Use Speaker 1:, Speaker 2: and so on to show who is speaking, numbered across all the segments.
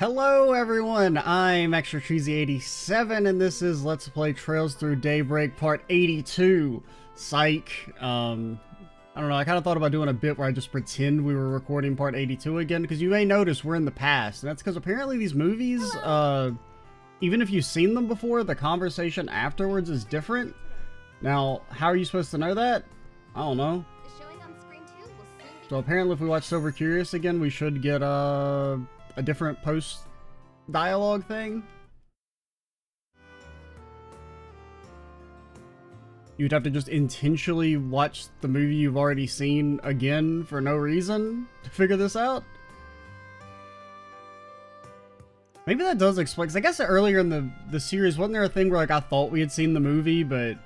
Speaker 1: Hello everyone, I'm Extra Cheesy 87 and this is Let's Play Trails Through Daybreak Part 82. Psych. I don't know, I kind of thought about doing a bit where I just pretend we were recording Part 82 again, because you may notice we're in the past, and that's because apparently these movies, even if you've seen them before, the conversation afterwards is different. Now, how are you supposed to know that? I don't know. So apparently if we watch Sober Curious again, we should get, a different post-dialogue thing. You'd have to just intentionally watch the movie you've already seen again for no reason to figure this out. Maybe that does explain, because I guess earlier in the series, wasn't there a thing where like I thought we had seen the movie, but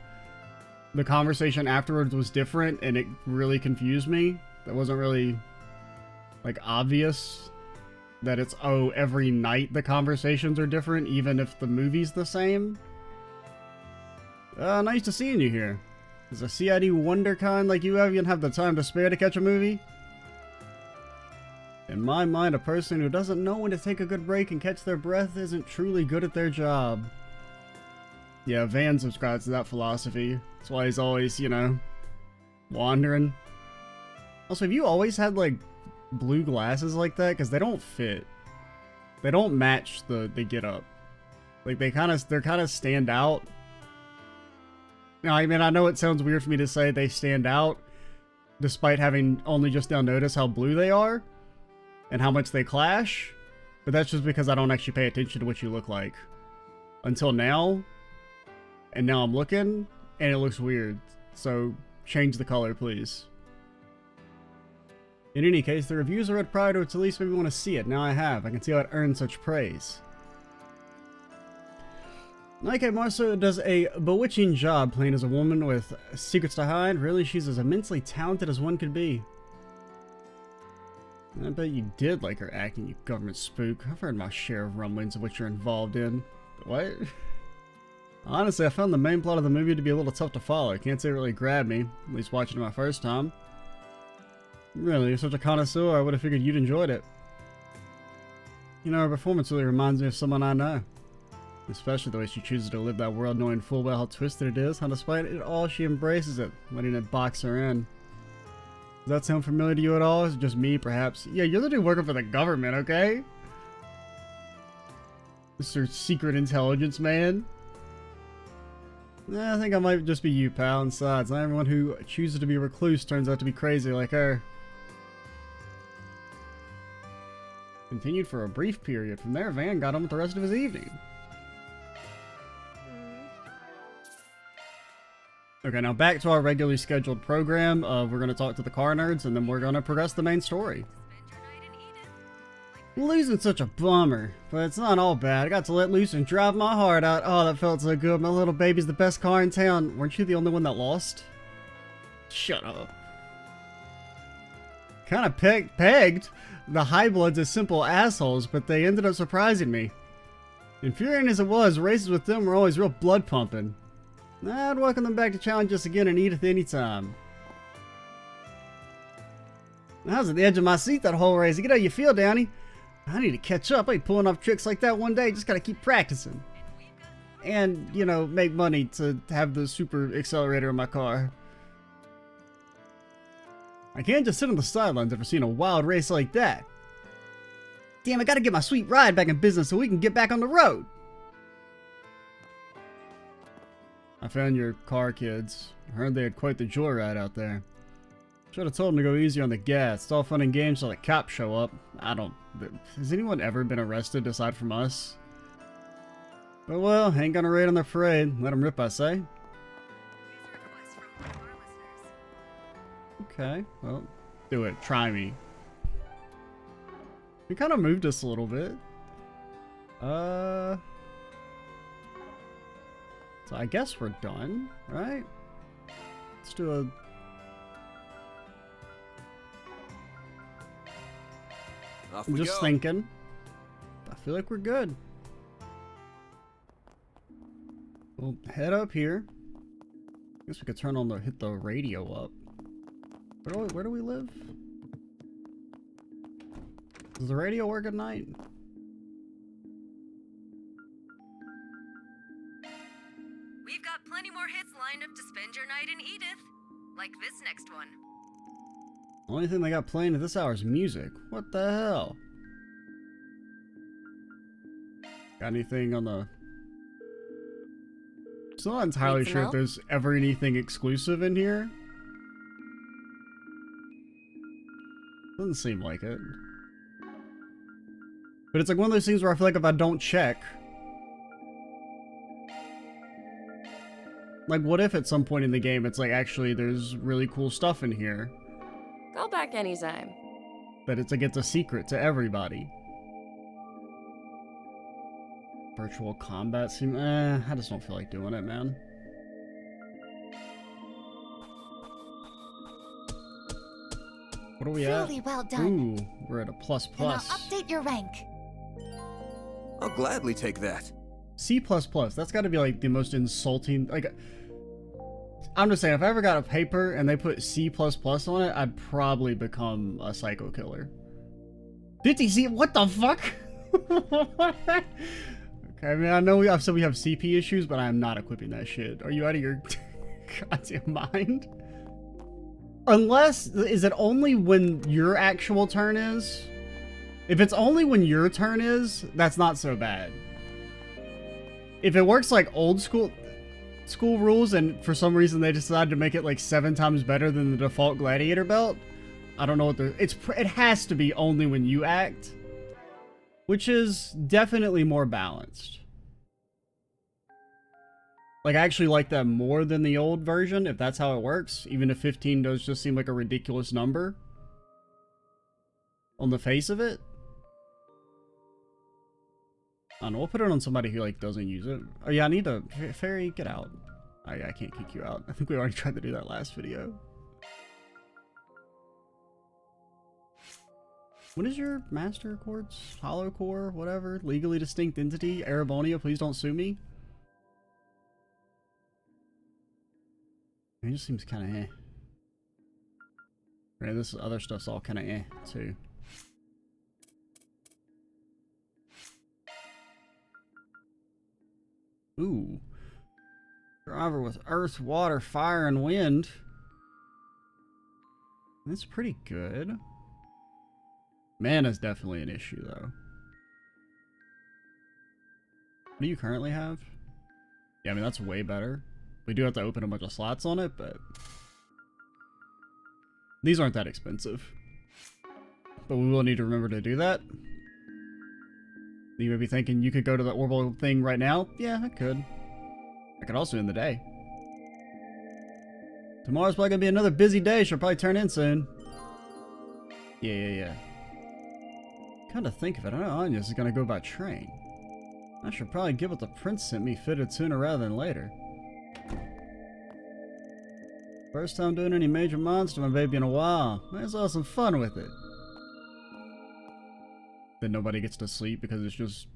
Speaker 1: the conversation afterwards was different, and it really confused me? That wasn't really, like, obvious. That it's, oh, every night the conversations are different, even if the movie's the same. Nice to seeing you here. Is a CID wonderkind like you even have the time to spare to catch a movie? In my mind, a person who doesn't know when to take a good break and catch their breath isn't truly good at their job. Yeah, Van subscribes to that philosophy. That's why he's always, you know, wandering. Also, have you always had, like, blue glasses like that? Because they don't fit. They don't match the get up. Like they're kind of stand out. Now, I mean, I know it sounds weird for me to say they stand out, despite having only just now noticed how blue they are and how much they clash. But that's just because I don't actually pay attention to what you look like until now. And now I'm looking and it looks weird. So change the color, please. In any case, the reviews I read prior to it at least made me want to see it. Now I have. I can see how it earned such praise. Okay, Marcia does a bewitching job playing as a woman with secrets to hide. Really, she's as immensely talented as one could be. I bet you did like her acting, you government spook. I've heard my share of rumblings of what you're involved in. What? Honestly, I found the main plot of the movie to be a little tough to follow. Can't say it really grabbed me, at least watching it my first time. Really, you're such a connoisseur, I would have figured you'd enjoyed it. You know, her performance really reminds me of someone I know. Especially the way she chooses to live that world knowing full well how twisted it is, how despite it all she embraces it, letting it box her in. Does that sound familiar to you at all? Is it just me, perhaps? Yeah, you're the dude working for the government, okay? Mr. Secret Intelligence Man. I think I might just be you, pal, and besides, not everyone who chooses to be a recluse turns out to be crazy like her. Continued for a brief period. From there, Van got on with the rest of his evening. Okay, now back to our regularly scheduled program. We're going to talk to the car nerds, and then we're going to progress the main story. Losing such a bummer, but it's not all bad. I got to let loose and drive my heart out. Oh, that felt so good. My little baby's the best car in town. Weren't you the only one that lost? Shut up. Kind of pegged the high bloods as simple assholes, but they ended up surprising me. Infuriating as it was, races with them were always real blood pumping. I'd welcome them back to challenge us again and Edith anytime. I was at the edge of my seat that whole race. Get how you feel, Downey. I need to catch up. I ain't pulling off tricks like that one day. Just gotta keep practicing. And, you know, make money to have the super accelerator in my car. I can't just sit on the sidelines after seeing a wild race like that. Damn, I gotta get my sweet ride back in business so we can get back on the road. I found your car, kids. I heard they had quite the joyride out there. Should have told them to go easier on the gas. It's all fun and games till the cops show up. Has anyone ever been arrested aside from us? But well, ain't gonna raid on their parade. Let them rip, I say. Okay, well, do it. Try me. We kind of moved us a little bit. So I guess we're done, right? Let's do a... I'm just thinking. I feel like we're good. We'll head up here. I guess we could turn on hit the radio up. Where do we live? Does the radio work at night?
Speaker 2: enough to spend your night in Edith. Like this next one.
Speaker 1: Only thing they got playing at this hour is music. What the hell? Got anything on the... Still not entirely sure if there's ever anything exclusive in here. Doesn't seem like it. But it's like one of those things where I feel like if I don't check... Like, what if at some point in the game it's like, actually, there's really cool stuff in here?
Speaker 3: Call back anytime.
Speaker 1: But it's like, it's a secret to everybody. Virtual combat seem... I just don't feel like doing it, man. What are we at?
Speaker 4: Really well done.
Speaker 1: Ooh, we're at a plus++.
Speaker 4: And I'll update your rank.
Speaker 5: I'll gladly take that.
Speaker 1: C++, that's got to be like the most insulting... Like, I'm just saying, if I ever got a paper and they put C++ on it, I'd probably become a psycho killer. 50C, what the fuck? Okay, I mean, I know I've said we have CP issues, but I am not equipping that shit. Are you out of your goddamn mind? Unless, is it only when your actual turn is? If it's only when your turn is, that's not so bad. If it works like old school rules and for some reason they decided to make it like 7 times better than the default gladiator belt, I don't know what the... It has to be only when you act. Which is definitely more balanced. Like, I actually like that more than the old version, if that's how it works. Even if 15 does just seem like a ridiculous number. On the face of it. I don't know, we'll put it on somebody who, like, doesn't use it. Oh yeah, I need to... Fairy, get out. Oh yeah, I can't kick you out. I think we already tried to do that last video. What is your master quartz? Hollow core? Whatever? Legally distinct entity? Arabonia, please don't sue me. It just seems kind of eh. Right, this other stuff's all kind of eh, too. Ooh. Driver with earth, water, fire, and wind. That's pretty good. Mana's definitely an issue, though. What do you currently have? Yeah, I mean, that's way better. We do have to open a bunch of slots on it, but... These aren't that expensive. But we will need to remember to do that. You may be thinking you could go to the orbital thing right now. Yeah, I could. I could also end the day. Tomorrow's probably gonna be another busy day. She'll probably turn in soon. Yeah. Kind of think of it, I know Anya's is gonna go by train. I should probably get what the prince sent me fitted sooner rather than later. First time doing any major monster, my baby, in a while. Might as well have some fun with it. Then nobody gets to sleep because it's just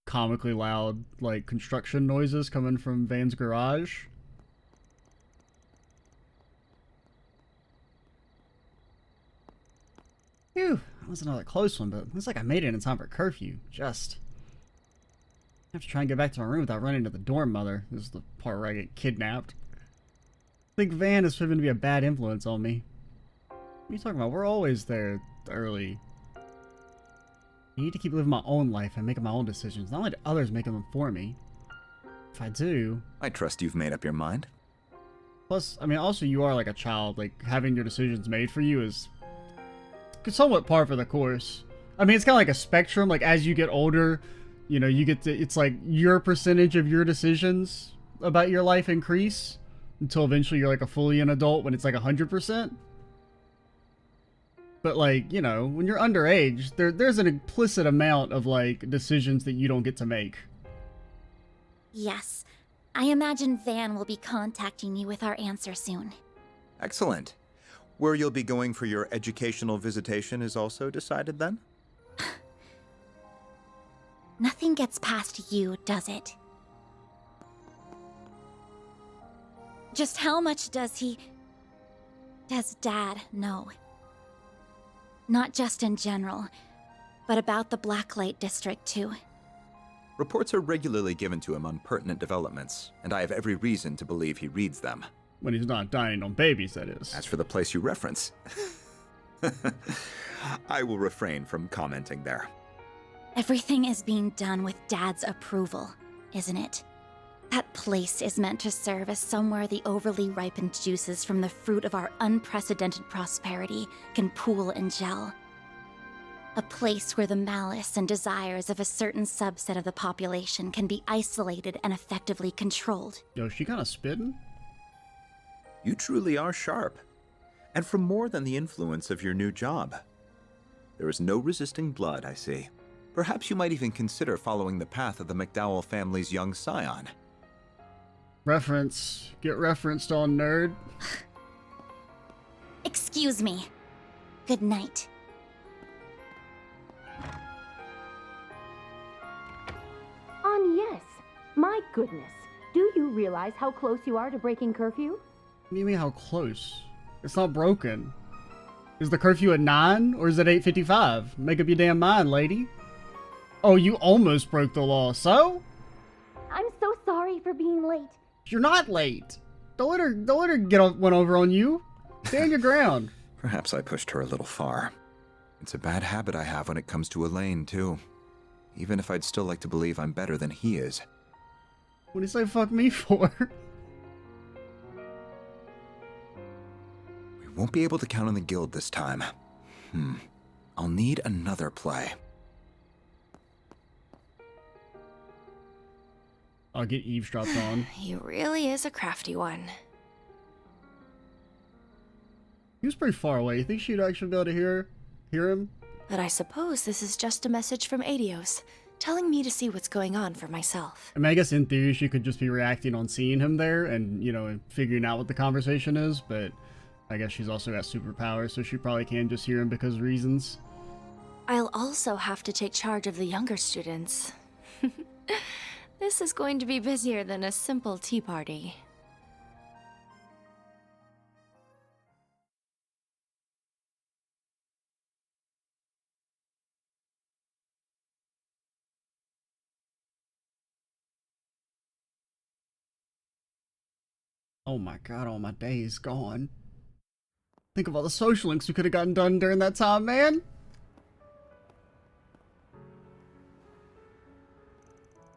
Speaker 1: comically loud, like, construction noises coming from Van's garage. Phew, that was another close one, but looks like I made it in time for curfew. Just... I have to try and get back to my room without running into the dorm mother. This is the part where I get kidnapped. I think Van is proving to be a bad influence on me. What are you talking about? We're always there early. I need to keep living my own life and making my own decisions, not let others make them for me. If I do...
Speaker 5: I trust you've made up your mind.
Speaker 1: Plus, I mean, also you are like a child, like, having your decisions made for you is somewhat par for the course. I mean, it's kind of like a spectrum, like, as you get older, you know, you get to, it's like, your percentage of your decisions about your life increase, until eventually you're like a fully an adult when it's like 100%. But, like, you know, when you're underage, there's an implicit amount of, like, decisions that you don't get to make.
Speaker 4: Yes. I imagine Van will be contacting you with our answer soon.
Speaker 5: Excellent. Where you'll be going for your educational visitation is also decided then?
Speaker 4: Nothing gets past you, does it? Just how much does Dad know? Not just in general, but about the Blacklight District too.
Speaker 5: Reports are regularly given to him on pertinent developments, and I have every reason to believe he reads them.
Speaker 1: When he's not dining on babies, that is.
Speaker 5: As for the place you reference, I will refrain from commenting there.
Speaker 4: Everything is being done with Dad's approval, isn't it? That place is meant to serve as somewhere the overly ripened juices from the fruit of our unprecedented prosperity can pool and gel. A place where the malice and desires of a certain subset of the population can be isolated and effectively controlled.
Speaker 1: Yo, she kinda spitting?
Speaker 5: You truly are sharp, and from more than the influence of your new job. There is no resisting blood, I see. Perhaps you might even consider following the path of the McDowell family's young scion.
Speaker 1: Reference. Get referenced on, nerd.
Speaker 4: Excuse me. Good night.
Speaker 6: Yes. My goodness. Do you realize how close you are to breaking curfew?
Speaker 1: What do you mean how close? It's not broken. Is the curfew at 9 or is it 8:55? Make up your damn mind, lady. Oh, you almost broke the law, so?
Speaker 6: I'm so sorry for being late.
Speaker 1: You're not late. Don't let her get one over on you. Stand your ground.
Speaker 5: Perhaps I pushed her a little far. It's a bad habit I have when it comes to Elaine, too. Even if I'd still like to believe I'm better than he is.
Speaker 1: What do you say fuck me for?
Speaker 5: We won't be able to count on the guild this time. I'll need another play.
Speaker 1: I'll get eavesdropped on.
Speaker 3: He really is a crafty one.
Speaker 1: He was pretty far away. You think she'd actually be able to hear him?
Speaker 3: But I suppose this is just a message from Adios, telling me to see what's going on for myself.
Speaker 1: I mean, I guess in theory she could just be reacting on seeing him there and, you know, figuring out what the conversation is, but I guess she's also got superpowers, so she probably can just hear him because of reasons.
Speaker 3: I'll also have to take charge of the younger students. This is going to be busier than a simple tea party.
Speaker 1: Oh my god, all my days gone. Think of all the social links we could have gotten done during that time, man.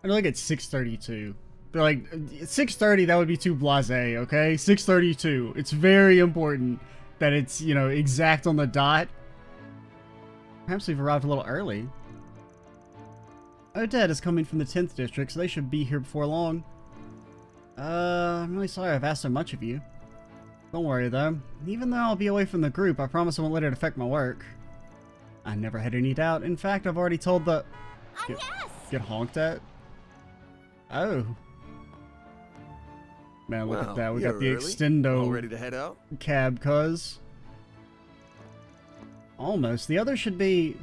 Speaker 1: I know, like, it's 6:32. They're like, 6:30, that would be too blasé, okay? 6:32. It's very important that it's, you know, exact on the dot. Perhaps we've arrived a little early. Odette is coming from the 10th district, so they should be here before long. I'm really sorry I've asked so much of you. Don't worry, though. Even though I'll be away from the group, I promise I won't let it affect my work. I never had any doubt. In fact, I've already told the... Get honked at? Oh. Man, look at that. We got the extendo
Speaker 7: all ready to head out?
Speaker 1: Cab, cuz. Almost. The other should be...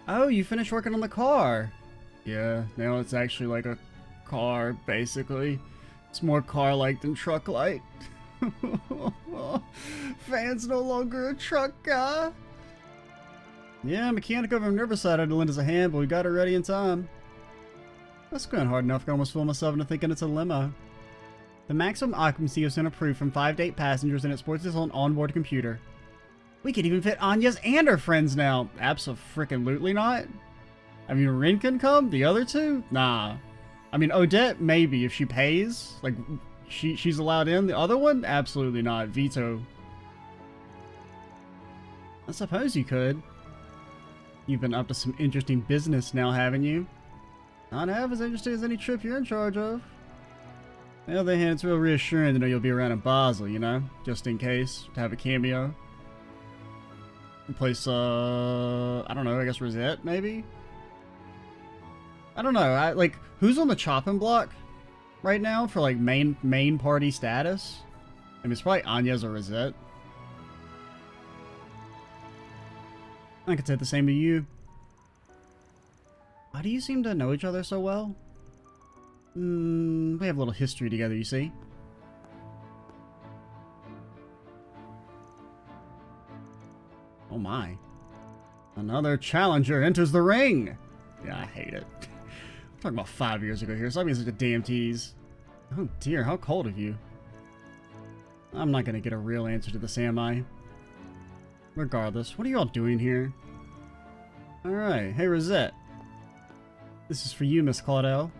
Speaker 1: Oh, you finished working on the car. Yeah, now it's actually like a car, basically. It's more car-like than truck-like. Van's no longer a truck guy. Yeah, mechanic over on Riverside had to lend us a hand, but we got it ready in time. That's going hard enough. I almost fool myself into thinking it's a limo. The maximum occupancy has been approved from 5 to 8 passengers, and it sports its own onboard computer. We could even fit Anya's and her friends now. Abso-freaking-lutely not. I mean, Rin can come? The other two? Nah. I mean, Odette, maybe, if she pays. Like, she's allowed in. The other one? Absolutely not. Veto. I suppose you could. You've been up to some interesting business now, haven't you? Not half as interesting as any trip you're in charge of. On the other hand, it's real reassuring to know you'll be around in Basel, you know? Just in case. To have a cameo. Replace, I don't know, I guess Rosette, maybe? I don't know, like, who's on the chopping block right now for, like, main party status? I mean, it's probably Anya's or Rosette. I could say the same to you. Why do you seem to know each other so well? We have a little history together, you see. Oh my. Another challenger enters the ring. Yeah, I hate it. I'm talking about 5 years ago here. Stop being such a damn tease. Oh dear, how cold of you. I'm not gonna get a real answer to this, am I? Regardless, what are you all doing here? Alright, hey Rosette. This is for you, Miss Claudel.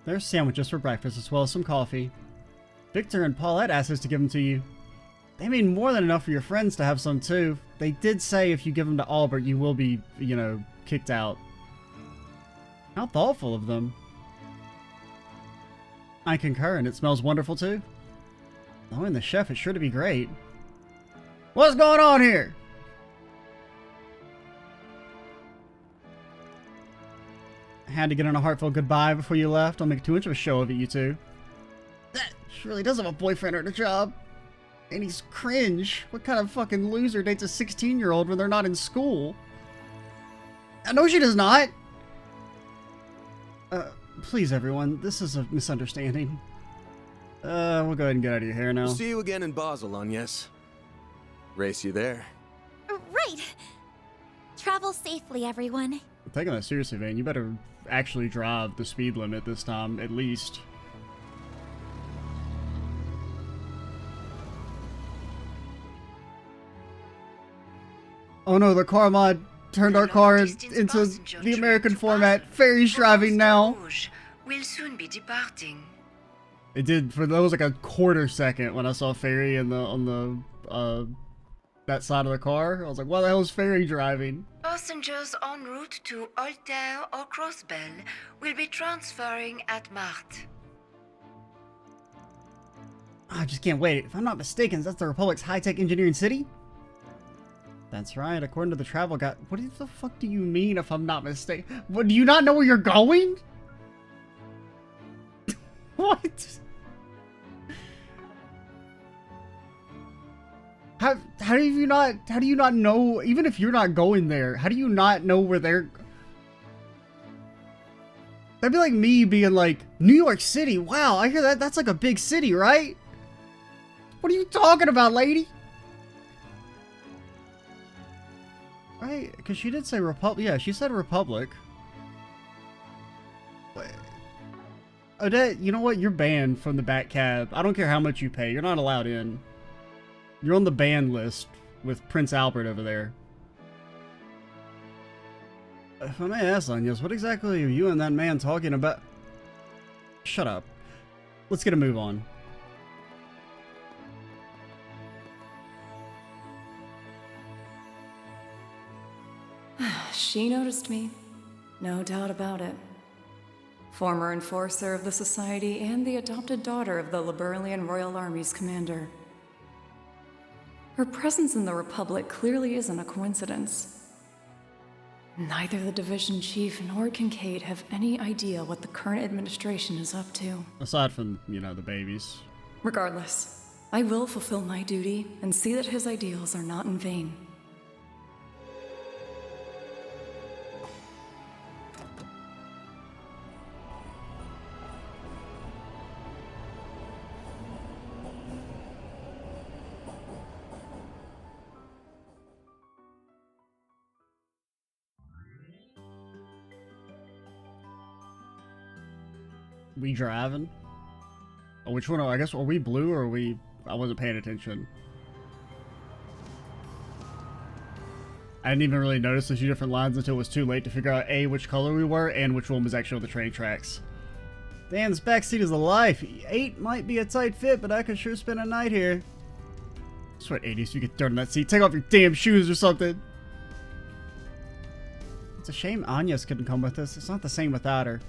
Speaker 1: There's sandwiches for breakfast as well as some coffee. Victor and Paulette asked us to give them to you. They made more than enough for your friends to have some too. They did say if you give them to Albert, you will be, you know, kicked out. How thoughtful of them. I concur, and it smells wonderful too. Oh, and the chef is sure to be great. What's going on here? I had to get in a heartfelt goodbye before you left. Don't make too much of a show of it, you two. She really does have a boyfriend or a job. And he's cringe. What kind of fucking loser dates a 16-year-old when they're not in school? No, she does not. Please, everyone. This is a misunderstanding. We'll go ahead and get out of your hair now.
Speaker 7: We'll see you again in Basel, Agnes. Race you there.
Speaker 4: Right. Travel safely, everyone.
Speaker 1: I'm taking that seriously, Vane. You better actually drive the speed limit this time, at least. Oh no, the car mod turned our car into the American format. Ferry's driving now.
Speaker 2: We'll soon be departing.
Speaker 1: It did for those like a quarter second when I saw Ferry in the on the that side of the car. I was like, "What the hell is Ferry driving?"
Speaker 2: Passengers en route to Altair or Crossbell will be transferring at Marthe.
Speaker 1: I just can't wait. If I'm not mistaken, that's the Republic's high-tech engineering city? That's right, according to the travel guide. What the fuck do you mean if I'm not mistaken? What, do you not know where you're going? What? How do you not know, even if you're not going there, how do you not know where they're... That'd be like me being like, New York City, wow, I hear that's like a big city, right? What are you talking about, lady? Right, because she did say Republic. Yeah, she said Republic. Odette, you know what? You're banned from the back cab. I don't care how much you pay. You're not allowed in. You're on the ban list with Prince Albert over there. If I may ask, Agnes, what exactly are you and that man talking about? Shut up. Let's get a move on.
Speaker 8: She noticed me. No doubt about it. Former enforcer of the Society and the adopted daughter of the Liberalian Royal Army's commander. Her presence in the Republic clearly isn't a coincidence. Neither the division chief nor Kincaid have any idea what the current administration is up to.
Speaker 1: Aside from, you know, the babies.
Speaker 8: Regardless, I will fulfill my duty and see that his ideals are not in vain.
Speaker 1: We driving? Oh, which one? I guess, are we blue or are we... I wasn't paying attention. I didn't even really notice the two different lines until it was too late to figure out A, which color we were, and which one was actually on the train tracks. Damn, this backseat is a life. 8 might be a tight fit, but I could sure spend a night here. I swear 80s, you get dirt on that seat. Take off your damn shoes or something. It's a shame Agnes couldn't come with us. It's not the same without her.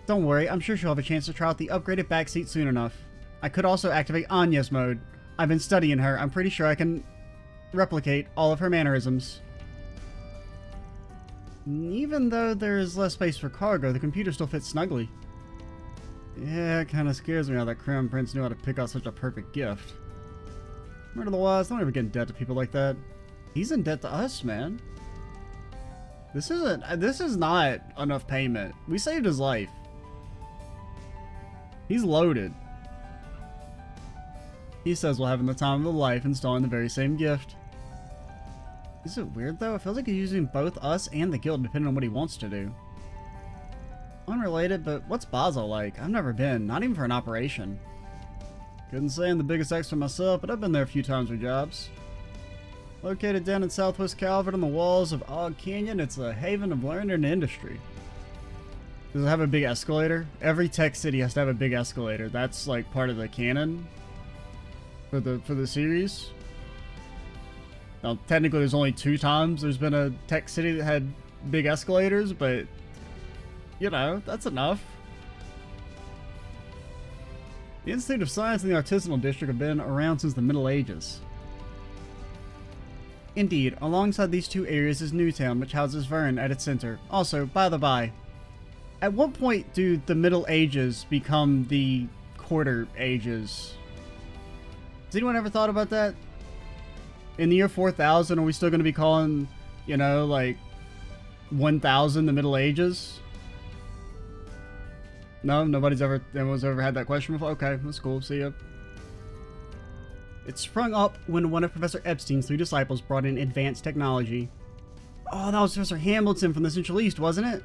Speaker 1: Don't worry, I'm sure she'll have a chance to try out the upgraded backseat soon enough. I could also activate Agnes mode. I've been studying her. I'm pretty sure I can replicate all of her mannerisms. Even though there is less space for cargo, the computer still fits snugly. Yeah, it kind of scares me how that Crown Prince knew how to pick out such a perfect gift. Word of the wise, don't ever get in debt to people like that. He's in debt to us, man. This is not enough payment. We saved his life. He's loaded. He says we'll have the time of life installing the very same gift. Is it weird though? It feels like he's using both us and the guild depending on what he wants to do. Unrelated, but what's Basel like? I've never been, not even for an operation. Couldn't say I'm the biggest expert myself, but I've been there a few times for jobs. Located down in southwest Calvert on the walls of Og Canyon, it's a haven of learning and industry. Does it have a big escalator? Every tech city has to have a big escalator. That's like part of the canon for the series. Now, technically, there's only 2 times there's been a tech city that had big escalators, but you know, that's enough. The Institute of Science and the Artisanal District have been around since the Middle Ages. Indeed, alongside these 2 areas is Newtown, which houses Verne at its center. Also, by the by, at what point do the Middle Ages become the Quarter Ages? Has anyone ever thought about that? In the year 4000, are we still going to be calling, you know, like 1000 the Middle Ages? No, anyone's ever had that question before? Okay, that's cool. See ya. It sprung up when one of Professor Epstein's 3 disciples brought in advanced technology. Oh, that was Professor Hamilton from the Central East, wasn't it?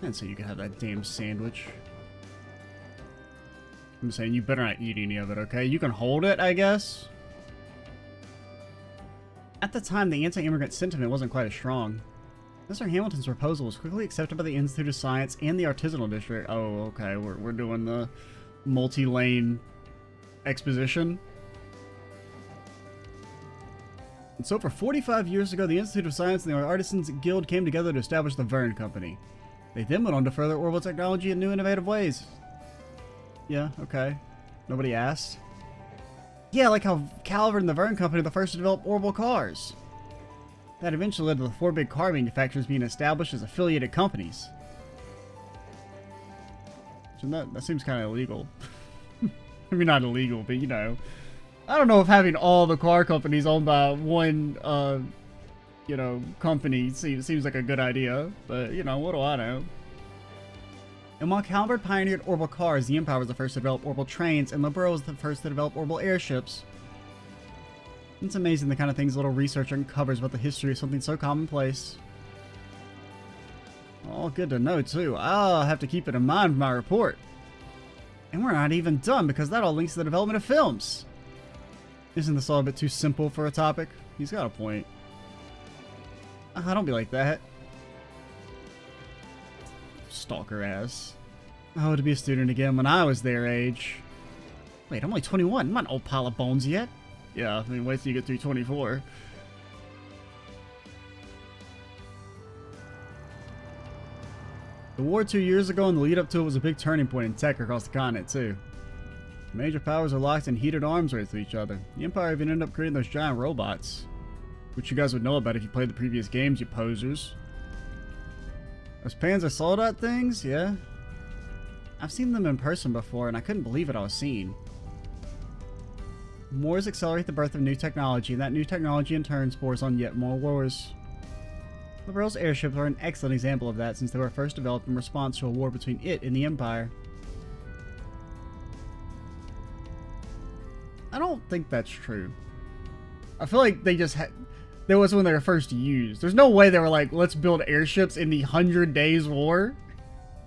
Speaker 1: And so you can have that damn sandwich. I'm saying you better not eat any of it, okay? You can hold it, I guess. At the time, the anti-immigrant sentiment wasn't quite as strong. Mr. Hamilton's proposal was quickly accepted by the Institute of Science and the Artisanal District. Oh, okay, we're doing the multi-lane exposition. And so for 45 years ago, the Institute of Science and the Artisans Guild came together to establish the Verne Company. They then went on to further orbital technology in new innovative ways. Yeah, okay. Nobody asked. Yeah, like how Calvert and the Verne Company were the first to develop orbital cars. That eventually led to the 4 big car manufacturers being established as affiliated companies. So that seems kind of illegal. I mean, not illegal, but you know. I don't know if having all the car companies owned by one, you know, company seems like a good idea. But, you know, what do I know? And while Calvert pioneered orbital cars, the Empire was the first to develop orbital trains, and Liberal was the first to develop orbital airships. It's amazing the kind of things a little research uncovers about the history of something so commonplace. All good to know, too. I'll have to keep it in mind for my report. And we're not even done, because that all links to the development of films. Isn't this all a bit too simple for a topic? He's got a point. Don't be like that. Stalker ass. Oh, to be a student again when I was their age. Wait, I'm only 21. I'm not an old pile of bones yet. Yeah, I mean, wait till you get through 24. The war 2 years ago and the lead up to it was a big turning point in tech across the continent, too. Major powers are locked in heated arms race with each other. The Empire even ended up creating those giant robots. Which you guys would know about if you played the previous games, you posers. Those Panzer Soldat things? Yeah. I've seen them in person before, and I couldn't believe what I was seeing. Wars accelerate the birth of new technology, and that new technology in turn spores on yet more wars. Liberal's airships are an excellent example of that, since they were first developed in response to a war between it and the Empire. I don't think that's true. I feel like they just had... That was when they were first used. There's no way they were like, let's build airships in the 100 Days War.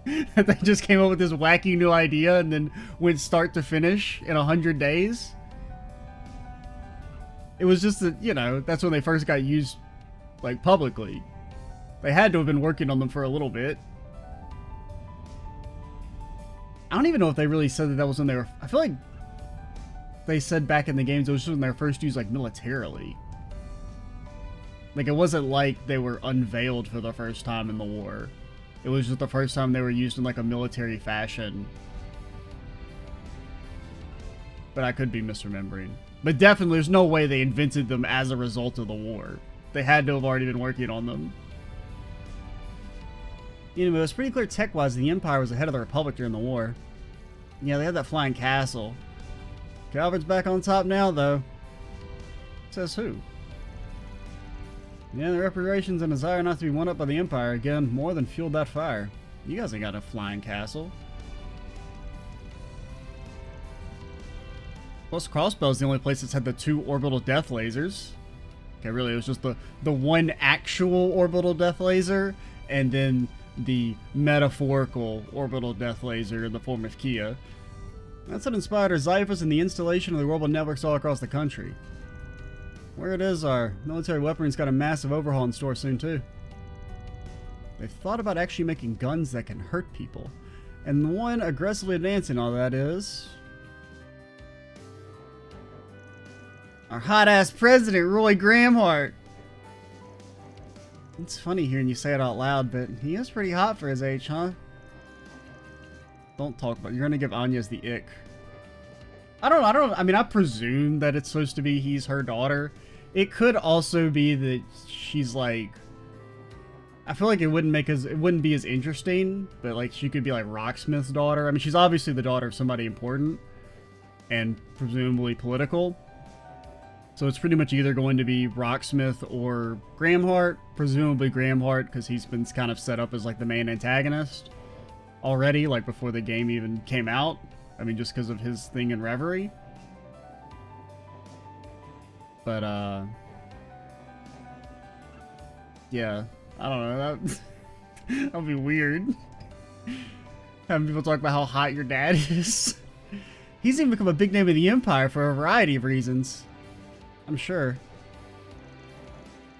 Speaker 1: They just came up with this wacky new idea and then went start to finish in 100 days. It was just that, you know, that's when they first got used, like, publicly. They had to have been working on them for a little bit. I don't even know if they really said that was when they were... I feel like they said back in the games it was just when they were first used, like, militarily. Like, it wasn't like they were unveiled for the first time in the war. It was just the first time they were used in, like, a military fashion. But I could be misremembering. But definitely, there's no way they invented them as a result of the war. They had to have already been working on them. Anyway, it was pretty clear tech-wise the Empire was ahead of the Republic during the war. Yeah, they had that flying castle. Calvert's back on top now, though. Says who? Yeah, the reparations and desire not to be won up by the Empire again more than fueled that fire. You guys ain't got a flying castle. Plus, Crossbell's the only place that's had the 2 orbital death lasers. Okay, really, it was just the one actual orbital death laser, and then the metaphorical orbital death laser in the form of Kia. That's what inspired our Xiphas and the installation of the orbital networks all across the country. Where it is, our military weaponry's got a massive overhaul in store soon, too. They've thought about actually making guns that can hurt people. And the one aggressively advancing all that is our hot-ass president, Roy Gramhart. It's funny hearing you say it out loud, but he is pretty hot for his age, huh? Don't talk about it. You're gonna give Anya's the ick. I mean, I presume that it's supposed to be he's her daughter. It could also be that she's like, I feel like it wouldn't be as interesting, but like she could be like Rocksmith's daughter. I mean, she's obviously the daughter of somebody important and presumably political. So it's pretty much either going to be Rocksmith or Gramhart, presumably Gramhart, because he's been kind of set up as like the main antagonist already, like before the game even came out. I mean, just because of his thing in Reverie. But, yeah, I don't know, that would be weird. Having people talk about how hot your dad is. He's even become a big name in the Empire for a variety of reasons. I'm sure.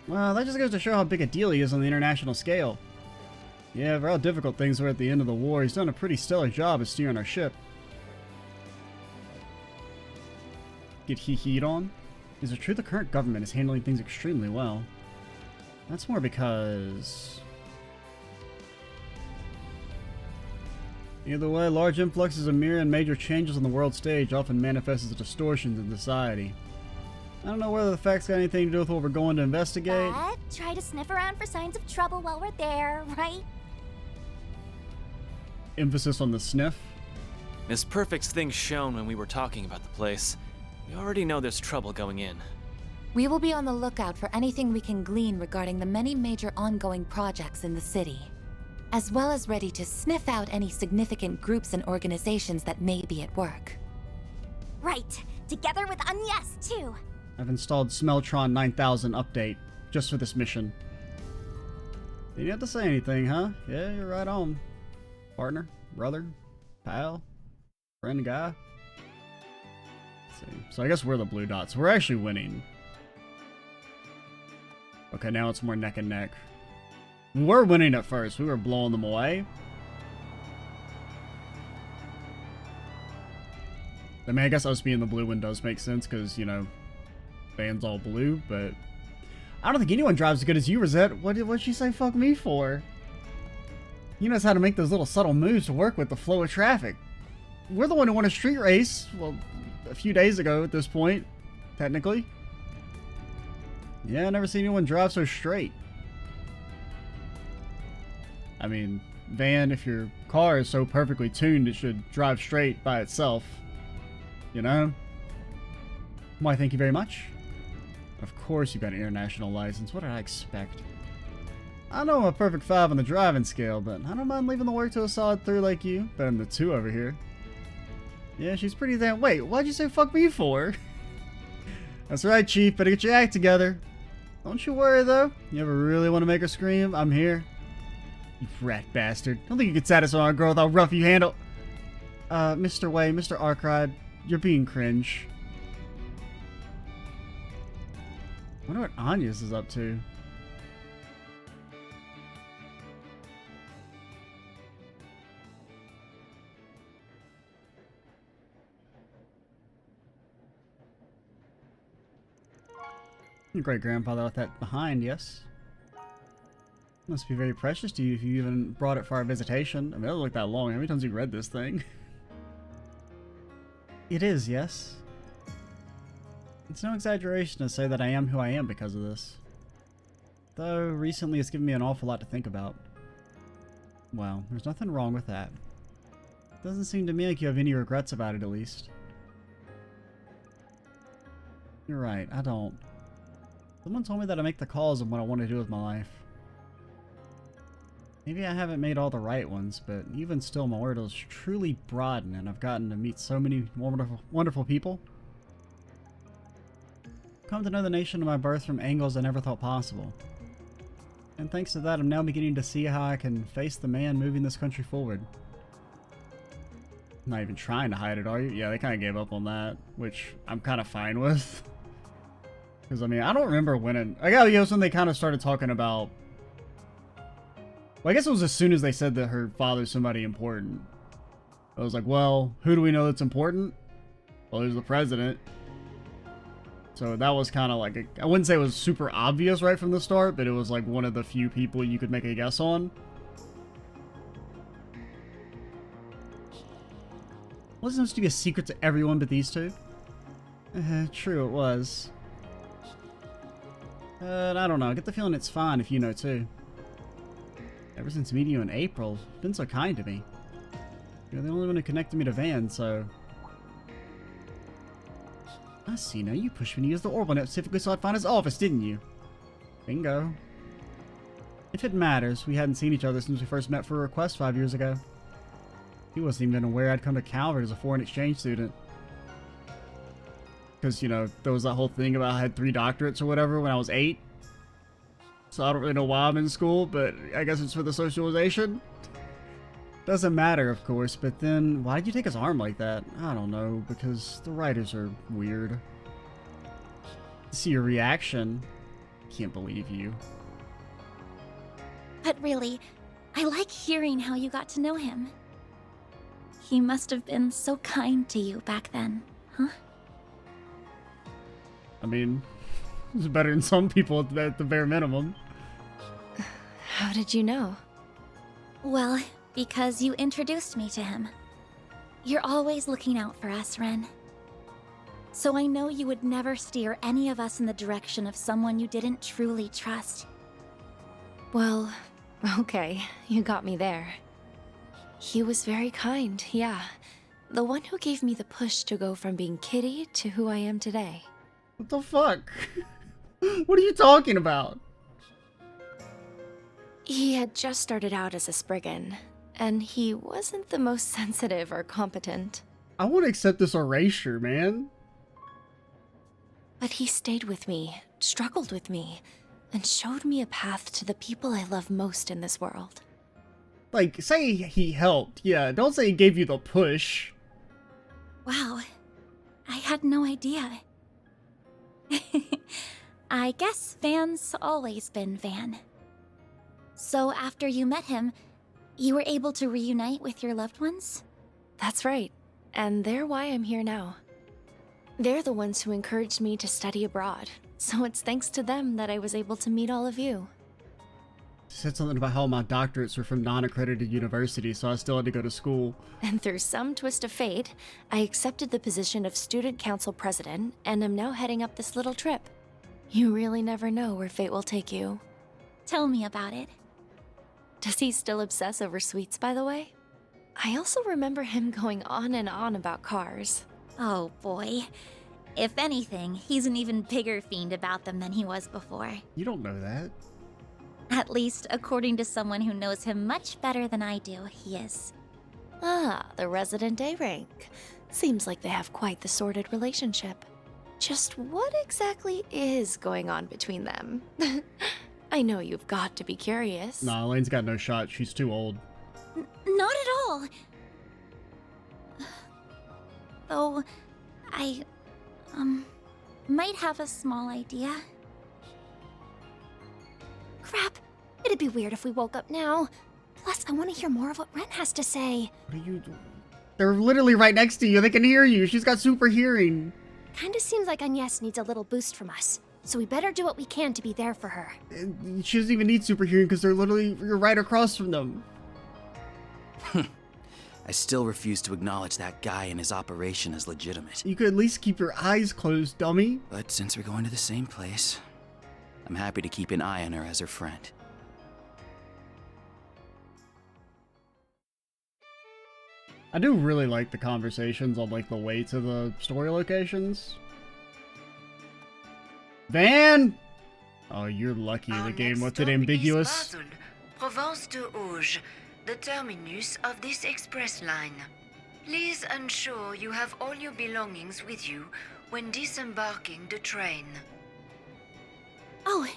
Speaker 1: Well, that just goes to show how big a deal he is on the international scale. Yeah, for how difficult things were at the end of the war, he's done a pretty stellar job of steering our ship. Get hee-heed on? Is it true the current government is handling things extremely well? That's more because... Either way, large influxes of mirror and major changes on the world stage often manifest as distortions in society. I don't know whether the facts got anything to do with what we're going to investigate.
Speaker 4: But try to sniff around for signs of trouble while we're there, right?
Speaker 1: Emphasis on the sniff.
Speaker 9: Miss Perfect's things shown when we were talking about the place. We already know there's trouble going in.
Speaker 10: We will be on the lookout for anything we can glean regarding the many major ongoing projects in the city, as well as ready to sniff out any significant groups and organizations that may be at work.
Speaker 4: Right, together with Agnes, too.
Speaker 1: I've installed Smeltron 9000 update just for this mission. Didn't have to say anything, huh? Yeah, you're right on. Partner, brother, pal, friend, guy. Let's see. So I guess we're the blue dots. We're actually winning. Okay, now it's more neck and neck. We were winning at first. We were blowing them away. I mean, I guess us being the blue one does make sense because, you know, Van's all blue, but I don't think anyone drives as good as you, Rosette. What'd she say fuck me for? You know how to make those little subtle moves to work with the flow of traffic. We're the one who won a street race, well, a few days ago at this point, technically. Yeah, I never seen anyone drive so straight. I mean, Van, if your car is so perfectly tuned, it should drive straight by itself. You know? Why, thank you very much. Of course you've got an international license. What did I expect? I know I'm a perfect 5 on the driving scale, but I don't mind leaving the work to a solid 3 like you. Better than the 2 over here. Yeah, she's pretty damn... Wait, why'd you say fuck me for? That's right, Chief. Better get your act together. Don't you worry, though. You ever really want to make her scream? I'm here. You rat bastard. Don't think you can satisfy a girl with how rough you handle... Mr. Way, Mr. Arkride, you're being cringe. I wonder what Anya's is up to. Your great-grandfather left that behind, yes? Must be very precious to you if you even brought it for our visitation. I mean, it doesn't look that long. How many times have you read this thing? It is, yes. It's no exaggeration to say that I am who I am because of this. Though, recently it's given me an awful lot to think about. Well, there's nothing wrong with that. Doesn't seem to me like you have any regrets about it, at least. You're right, I don't. Someone told me that I make the calls on what I want to do with my life. Maybe I haven't made all the right ones, but even still, my world is truly broadened, and I've gotten to meet so many wonderful people. Come to know the nation of my birth from angles I never thought possible. And thanks to that, I'm now beginning to see how I can face the man moving this country forward. I'm not even trying to hide it, are you? Yeah, they kind of gave up on that, which I'm kind of fine with. Because, I mean, I don't remember when it... I guess when they kind of started talking about... Well, I guess it was as soon as they said that her father's somebody important. I was like, well, who do we know that's important? Well, there's the president. So that was kind of like... I wouldn't say it was super obvious right from the start, but it was like one of the few people you could make a guess on. Wasn't supposed to be a secret to everyone but these two? True, it was. I don't know. I get the feeling it's fine if you know too. Ever since meeting you in April, you've been so kind to me. You're the only one who connected me to Van, so... I see now. You pushed me to use the Orbital Net specifically so I'd find his office, didn't you? Bingo. If it matters, we hadn't seen each other since we first met for a request 5 years ago. He wasn't even aware I'd come to Calvert as a foreign exchange student. Because, you know, there was that whole thing about I had 3 doctorates or whatever when I was 8. So I don't really know why I'm in school, but I guess it's for the socialization. Doesn't matter, of course, but then why did you take his arm like that? I don't know, because the writers are weird. To see your reaction, can't believe you.
Speaker 4: But really, I like hearing how you got to know him. He must have been so kind to you back then, huh?
Speaker 1: I mean, it's better than some people at the bare minimum.
Speaker 3: How did you know?
Speaker 4: Well, because you introduced me to him. You're always looking out for us, Ren. So I know you would never steer any of us in the direction of someone you didn't truly trust.
Speaker 3: Well, okay, you got me there. He was very kind, yeah. The one who gave me the push to go from being Kitty to who I am today.
Speaker 1: What the fuck? What are you talking about?
Speaker 3: He had just started out as a Spriggan, and he wasn't the most sensitive or competent.
Speaker 1: I want to accept this erasure, man.
Speaker 3: But he stayed with me, struggled with me, and showed me a path to the people I love most in this world.
Speaker 1: Like, say he helped. Yeah, don't say he gave you the push.
Speaker 4: Wow, I had no idea. I guess Van's always been Van. So after you met him, you were able to reunite with your loved ones?
Speaker 3: That's right, and they're why I'm here now. They're the ones who encouraged me to study abroad, so it's thanks to them that I was able to meet all of you.
Speaker 1: She said something about how my doctorates were from non-accredited universities, so I still had to go to school.
Speaker 3: And through some twist of fate, I accepted the position of student council president and am now heading up this little trip. You really never know where fate will take you.
Speaker 4: Tell me about it.
Speaker 3: Does he still obsess over sweets, by the way? I also remember him going on and on about cars.
Speaker 4: Oh boy. If anything, he's an even bigger fiend about them than he was before.
Speaker 1: You don't know that.
Speaker 4: At least, according to someone who knows him much better than I do, he is.
Speaker 3: Ah, the resident A rank. Seems like they have quite the sordid relationship. Just what exactly is going on between them? I know you've got to be curious.
Speaker 1: Nah, Elaine's got no shot. She's too old.
Speaker 4: Not at all. Though, I, might have a small idea.
Speaker 3: Crap. It'd be weird if we woke up now. Plus, I want to hear more of what Ren has to say.
Speaker 1: What are you doing? They're literally right next to you. They can hear you. She's got super hearing.
Speaker 11: Kinda seems like Agnes needs a little boost from us. So we better do what we can to be there for her.
Speaker 1: She doesn't even need super hearing because you're right across from them.
Speaker 12: I still refuse to acknowledge that guy and his operation as legitimate.
Speaker 1: You could at least keep your eyes closed, dummy.
Speaker 12: But since we're going to the same place, I'm happy to keep an eye on her as her friend.
Speaker 1: I do really like the conversations on, like, the way to the story locations. Van! Oh, you're lucky
Speaker 2: Our
Speaker 1: the game
Speaker 2: next
Speaker 1: left it
Speaker 2: stop
Speaker 1: ambiguous.
Speaker 2: is Basel, Provence de Auge, the terminus of this express line. Please ensure you have all your belongings with you when disembarking the train.
Speaker 11: Oh,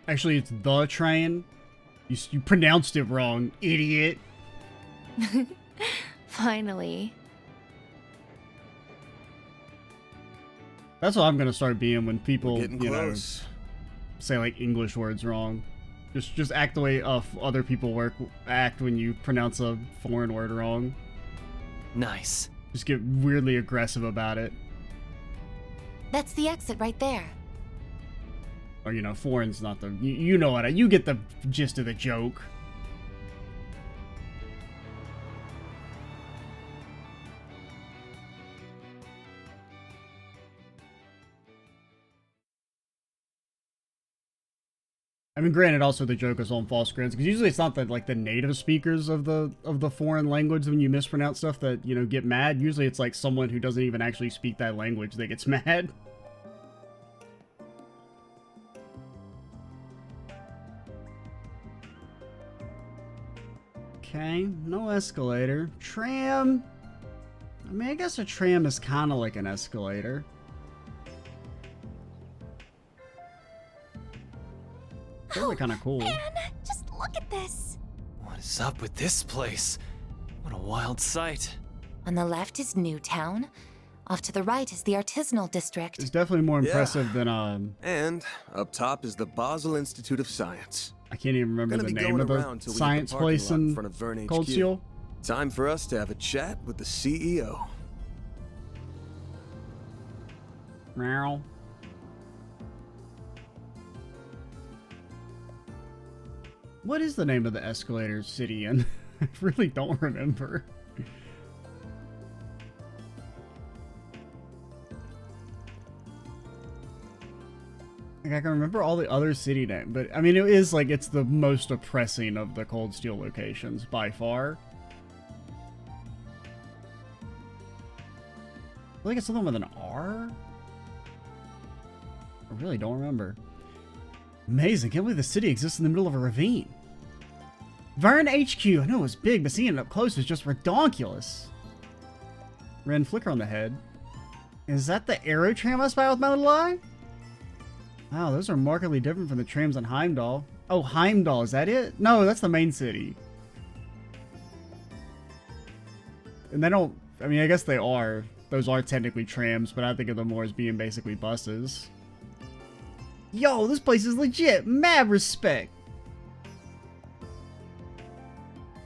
Speaker 1: Actually, it's the train. You pronounced it wrong, idiot.
Speaker 3: Finally.
Speaker 1: That's what I'm gonna start being when people,
Speaker 7: We're getting
Speaker 1: you
Speaker 7: close.
Speaker 1: know, say like English words wrong. Just act the way other people act when you pronounce a foreign word wrong.
Speaker 9: Nice.
Speaker 1: Just get weirdly aggressive about it.
Speaker 10: That's the exit right there.
Speaker 1: Or, you know, foreign's not the... You know what, you get the gist of the joke. I mean, granted, also the joke is on false grounds, because usually it's not the native speakers of the foreign language when you mispronounce stuff that, you know, get mad. Usually it's like someone who doesn't even actually speak that language that gets mad. Okay, no escalator. Tram. I mean, I guess a tram is kind of like an escalator. They're kind of cool.
Speaker 11: man, just look at this.
Speaker 9: What is up with this place? What a wild sight.
Speaker 10: On the left is Newtown. Off to the right is the artisanal district.
Speaker 1: It's definitely more impressive than
Speaker 7: And up top is the Basel Institute of Science.
Speaker 1: I can't even remember the name of the science place in Cold Steel.
Speaker 7: Time for us to have a chat with the CEO.
Speaker 1: Meow. What is the name of the escalator city in? I really don't remember. Like, I can remember all the other city names, but I mean, it is like it's the most oppressing of the Cold Steel locations by far. I feel like it's something with an R? I really don't remember. Amazing, can't believe the city exists in the middle of a ravine. Verne HQ, I know it was big, but seeing it up close was just redonkulous. Ren, flicker on the head. Is that the aero tram I spy with my little eye? Wow, those are markedly different from the trams in Heimdall. Oh, Heimdall, is that it? No, that's the main city. And they don't, I mean, I guess they are. Those are technically trams, but I think of them more as being basically buses. Yo, this place is legit. Mad respect.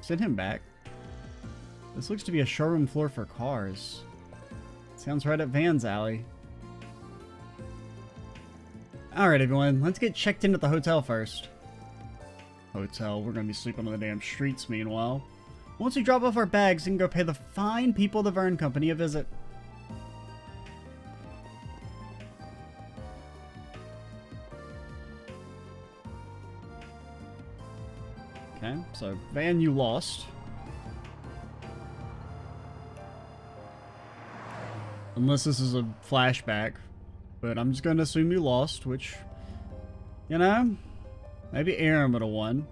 Speaker 1: Send him back. This looks to be a showroom floor for cars. Sounds right up Van's alley. Alright everyone, let's get checked in at the hotel first. Hotel, we're gonna be sleeping on the damn streets meanwhile. Once we drop off our bags, we can go pay the fine people of the Verne Company a visit. Okay, so Van, you lost. Unless this is a flashback. But I'm just going to assume you lost, which, you know, maybe Aaron would have won.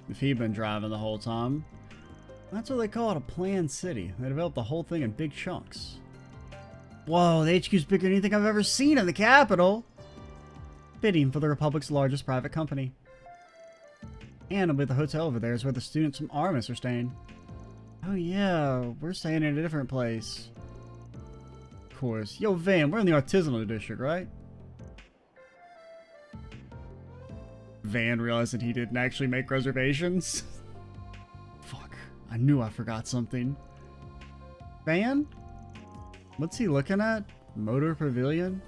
Speaker 1: If he'd been driving the whole time. That's what they call it, a planned city. They developed the whole thing in big chunks. Whoa, the HQ's bigger than anything I've ever seen in the capital. Fitting for the Republic's largest private company. And I believe the hotel over there is where the students from Armis are staying. Oh yeah, we're staying in a different place. Of course. Yo, Van, we're in the artisanal district, right? Van realized that he didn't actually make reservations. Fuck. I knew I forgot something. Van? What's he looking at? Motor Pavilion?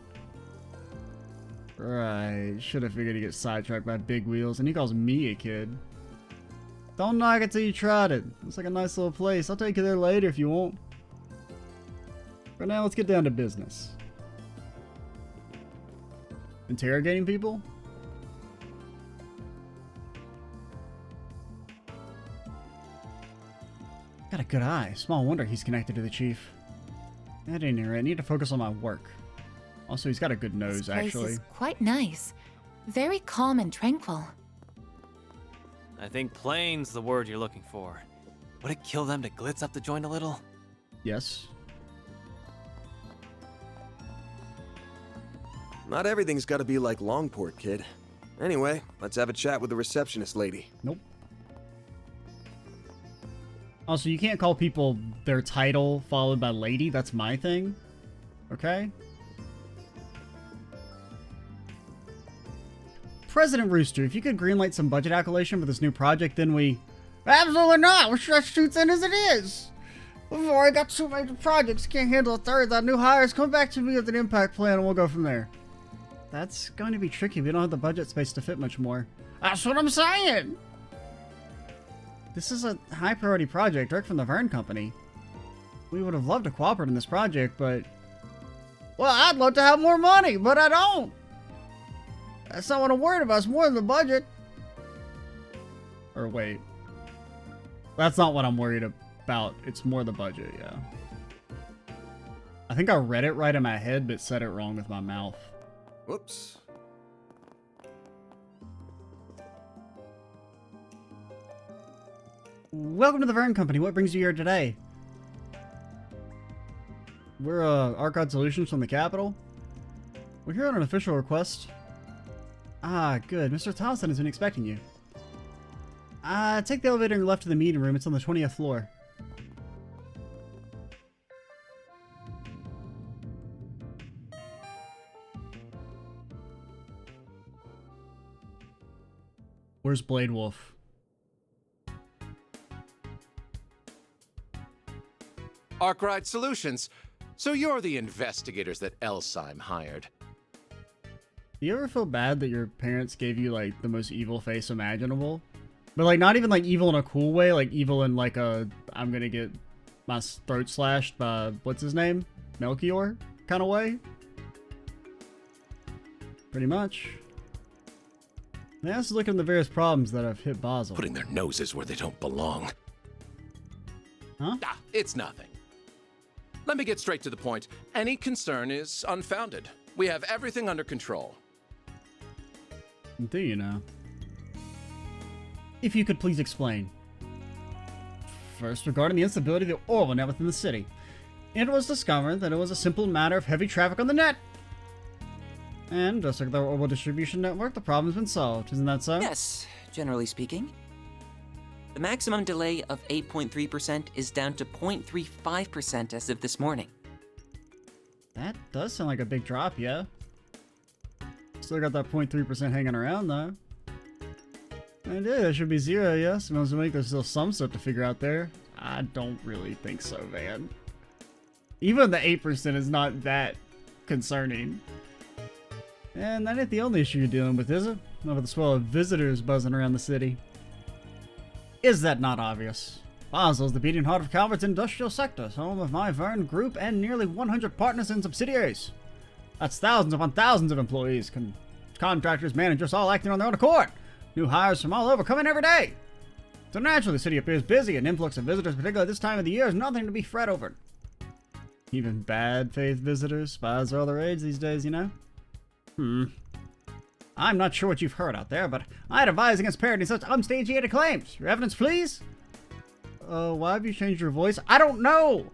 Speaker 1: Right. Should have figured he'd get sidetracked by big wheels, and he calls me a kid. Don't knock it till you tried it. Looks like a nice little place. I'll take you there later if you want. For now, let's get down to business. Interrogating people? Got a good eye. Small wonder he's connected to the chief. At any rate, I need to focus on my work. Also, he's got a good nose,
Speaker 10: This place
Speaker 1: actually.
Speaker 10: is quite nice. Very calm and tranquil.
Speaker 9: I think plain's the word you're looking for. Would it kill them to glitz up the joint a little?
Speaker 1: Yes.
Speaker 7: Not everything's gotta be like Longport, kid. Anyway, let's have a chat with the receptionist lady.
Speaker 1: Nope. Also, you can't call people their title followed by lady. That's my thing. Okay? President Rooster, if you could greenlight some budget allocation for this new project, then we... Absolutely not! We're stretched too thin as it is! Before I got two major projects, can't handle a third. That new hires, come back to me with an impact plan and we'll go from there. That's going to be tricky. We don't have the budget space to fit much more. That's what I'm saying! This is a high priority project, direct from the Verne Company. We would have loved to cooperate in this project, but... Well, I'd love to have more money, but I don't! That's not what I'm worried about, it's more than the budget. Or wait. That's not what I'm worried about, it's more the budget, yeah. I think I read it right in my head, but said it wrong with my mouth.
Speaker 7: Whoops.
Speaker 1: Welcome to the Verne Company. What brings you here today? We're Archive Solutions from the Capitol. We're here on an official request. Ah, good. Mr. Thompson has been expecting you. Take the elevator and left to the meeting room. It's on the 20th floor. Where's Blade Wolf?
Speaker 13: Arkwright Solutions. So you're the investigators that Elsheim hired.
Speaker 1: Do you ever feel bad that your parents gave you, like, the most evil face imaginable? But, like, not even, like, evil in a cool way, like, evil in, like, a, I'm gonna get my throat slashed by, what's his name? Melchior kind of way? Pretty much. They asked to look into the various problems that have hit Basel.
Speaker 13: Putting their noses where they don't belong.
Speaker 1: Huh?
Speaker 13: Ah, it's nothing. Let me get straight to the point. Any concern is unfounded. We have everything under control.
Speaker 1: Do you know? If you could please explain. First, regarding the instability of the oil net within the city. It was discovered that it was a simple matter of heavy traffic on the net. And just like the oil distribution network, the problem's been solved. Isn't that so?
Speaker 14: Yes, generally speaking. The maximum delay of 8.3% is down to 0.35% as of this morning.
Speaker 1: That does sound like a big drop, yeah. Still got that 0.3% hanging around, though. And yeah, it should be zero, yes. There's still some stuff to figure out there. I don't really think so, Van. Even the 8% is not that concerning. And that ain't the only issue you're dealing with, is it? Not with the swell of visitors buzzing around the city. Is that not obvious? Basel is the beating heart of Calvert's industrial sector, home of my Verne Group and nearly 100 partners and subsidiaries. That's thousands upon thousands of employees, contractors, managers, all acting on their own accord. New hires from all over come in every day. So naturally, the city appears busy, and influx of visitors, particularly this time of the year, is nothing to be fret over. Even bad faith visitors, spies are all the rage these days, you know? I'm not sure what you've heard out there, but I'd advise against parroting such unsubstantiated claims. Your evidence, please? Why have you changed your voice? I don't know!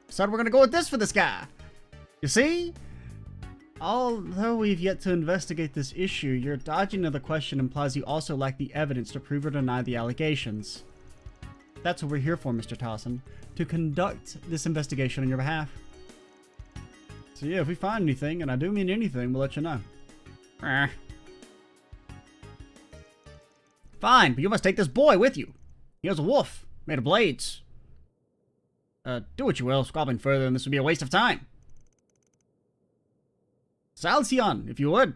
Speaker 1: Said we're gonna go with this for this guy. You see? Although we've yet to investigate this issue, your dodging of the question implies you also lack the evidence to prove or deny the allegations. That's what we're here for, Mr. Towson, to conduct this investigation on your behalf. So yeah, if we find anything, and I do mean anything, we'll let you know. Fine, but you must take this boy with you. He is a wolf, made of blades. Do what you will, squabbling further, and this would be a waste of time. Salcion, if you would.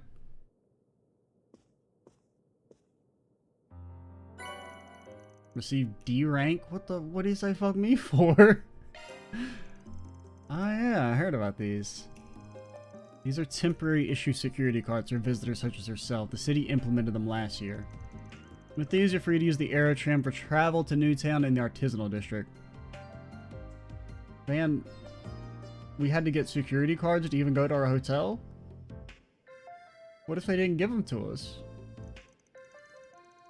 Speaker 1: Receive D rank? What do you say fuck me for? Oh yeah, I heard about these. These are temporary issue security cards for visitors such as yourself. The city implemented them last year. With these, you're free to use the Aerotram for travel to Newtown in the Artisanal District. Van, we had to get security cards to even go to our hotel? What if they didn't give them to us?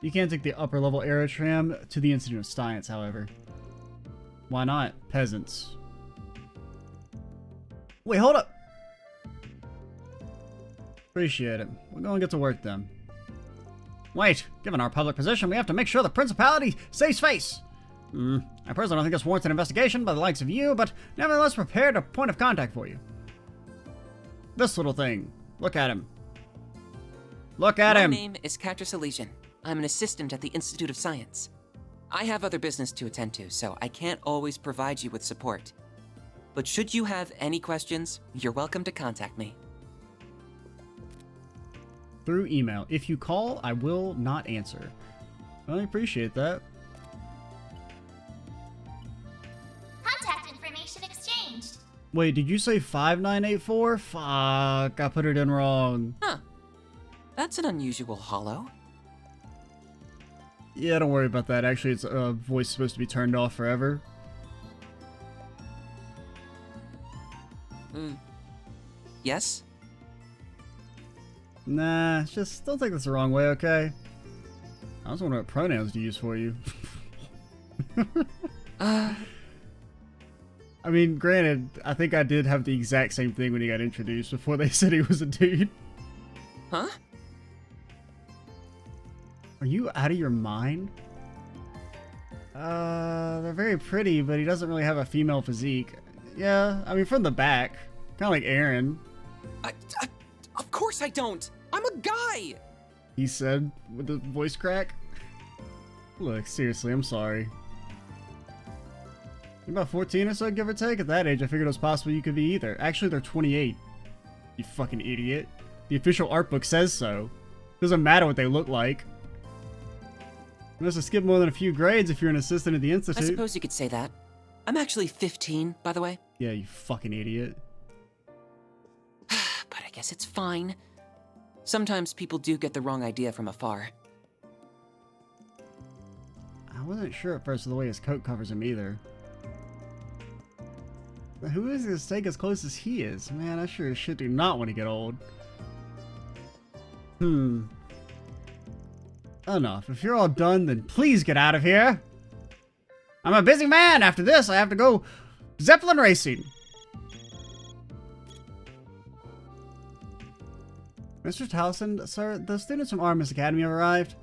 Speaker 1: You can't take the upper level aerotram to the Institute of Science, however. Why not? Peasants. Wait, hold up! Appreciate it. We'll go and get to work then. Wait, given our public position, we have to make sure the Principality saves face! I personally don't think this warrants an investigation by the likes of you, but nevertheless prepared a point of contact for you. This little thing. Look at him. Look at him!
Speaker 14: My name is Catrus Elysian. I'm an assistant at the Institute of Science. I have other business to attend to, so I can't always provide you with support. But should you have any questions, you're welcome to contact me.
Speaker 1: Through email. If you call, I will not answer. I appreciate that.
Speaker 15: Contact information exchanged.
Speaker 1: Wait, did you say 5984? Fuck, I put it in wrong.
Speaker 14: Huh. That's an unusual hollow.
Speaker 1: Yeah, don't worry about that. Actually, it's voice supposed to be turned off forever.
Speaker 14: Yes?
Speaker 1: Nah, just don't take this the wrong way, okay? I was wondering what pronouns to use for you. I mean, granted, I think I did have the exact same thing when he got introduced before they said he was a dude.
Speaker 14: Huh?
Speaker 1: Are you out of your mind? They're very pretty, but he doesn't really have a female physique. Yeah, I mean, from the back. Kind of like Aaron.
Speaker 14: Of course I don't! I'm a guy!
Speaker 1: He said with the voice crack. Look, seriously, I'm sorry. You're about 14 or so, give or take. At that age, I figured it was possible you could be either. Actually, they're 28. You fucking idiot. The official art book says so. Doesn't matter what they look like. You must have skipped more than a few grades if you're an assistant at the institute.
Speaker 14: I suppose you could say that. I'm actually 15, by the way.
Speaker 1: Yeah, you fucking idiot.
Speaker 14: But I guess it's fine. Sometimes people do get the wrong idea from afar.
Speaker 1: I wasn't sure at first of the way his coat covers him either. But who is this to take as close as he is? Man, I sure as shit do not want to get old. Enough. If you're all done, then please get out of here. I'm a busy man. After this, I have to go Zeppelin racing. Mr. Towson, sir, the students from Artemis Academy have arrived.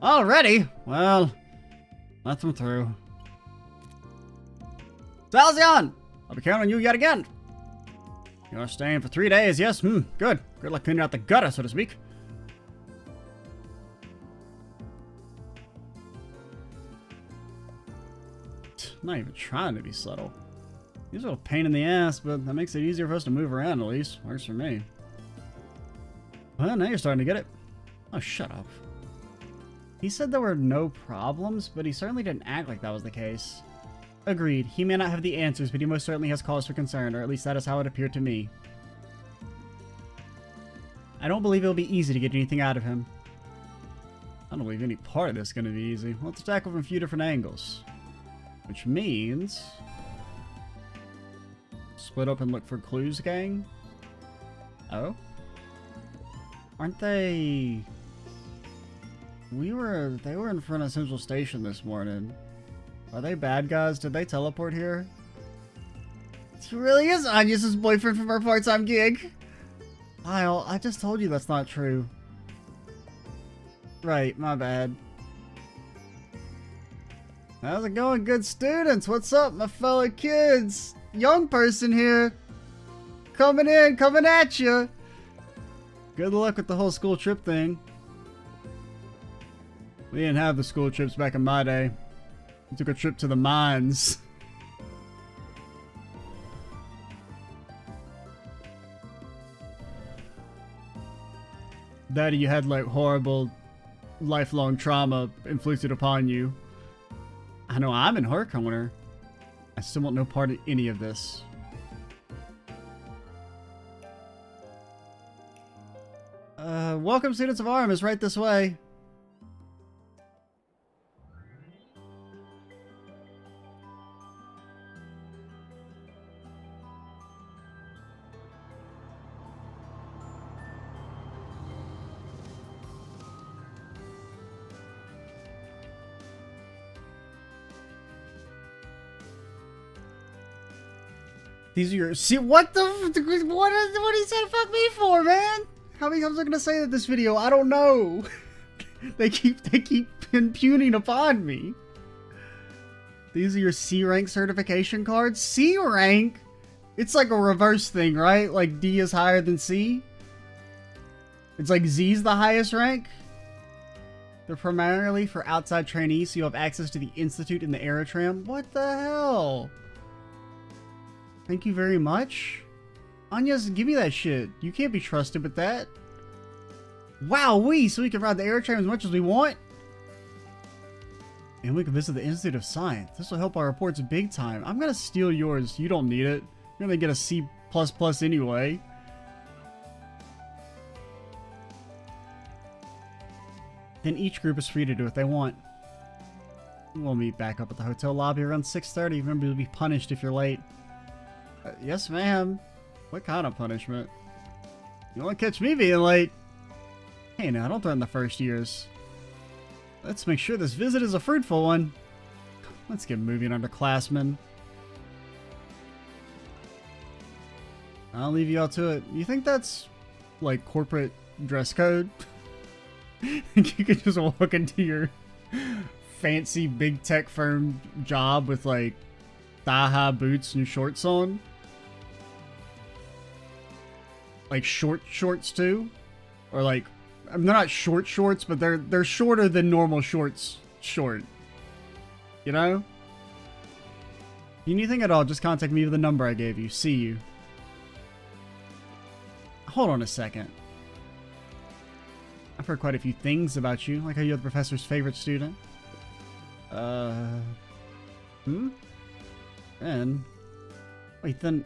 Speaker 1: Already? Well, let them through. Salzion! I'll be counting on you yet again. You're staying for 3 days, yes? Good. Good luck cleaning out the gutter, so to speak. Not even trying to be subtle. He's a little pain in the ass, but that makes it easier for us to move around at least. Works for me. Well, now you're starting to get it. Oh, shut up. He said there were no problems, but he certainly didn't act like that was the case. Agreed. He may not have the answers, but he most certainly has cause for concern, or at least that is how it appeared to me. I don't believe it'll be easy to get anything out of him. I don't believe any part of this is going to be easy. We'll have to tackle from a few different angles. Which means... split up and look for clues, gang? Oh? Aren't they... They were in front of Central Station this morning. Are they bad guys? Did they teleport here? He really is Agnes' boyfriend from our part-time gig. Lyle, I just told you that's not true. Right, my bad. How's it going, good students? What's up, my fellow kids? Young person here. Coming in, coming at you. Good luck with the whole school trip thing. We didn't have the school trips back in my day. We took a trip to the mines. That you had like horrible lifelong trauma inflicted upon you. I know I'm in her corner. I still want no part of any of this. Welcome students of Artemis, right this way. These are your... See, what the... What did he say fuck me for, man? How many times am I gonna say that this video? I don't know. They keep impugning upon me. These are your C rank certification cards? C rank? It's like a reverse thing, right? Like D is higher than C? It's like Z's the highest rank? They're primarily for outside trainees, so you have access to the Institute in the Aerotram. What the hell? Thank you very much. Anya's, give me that shit. You can't be trusted with that. Wowee, so we can ride the Aerotram as much as we want? And we can visit the Institute of Science. This will help our reports big time. I'm gonna steal yours. You don't need it. You're gonna get a C++ anyway. Then each group is free to do what they want. We'll meet back up at the hotel lobby around 6:30. Remember, you'll be punished if you're late. Yes, ma'am. What kind of punishment? You won't catch me being late. Hey, now, don't threaten the first years. Let's make sure this visit is a fruitful one. Let's get moving, underclassmen. I'll leave you all to it. You think that's, like, corporate dress code? You could just walk into your fancy big tech firm job with, like, thigh-high boots and shorts on? Like short shorts too? Or like, they're not short shorts, but they're shorter than normal shorts short. You know? Anything at all, just contact me with the number I gave you. See you. Hold on a second. I've heard quite a few things about you, like how you're the professor's favorite student. And wait, then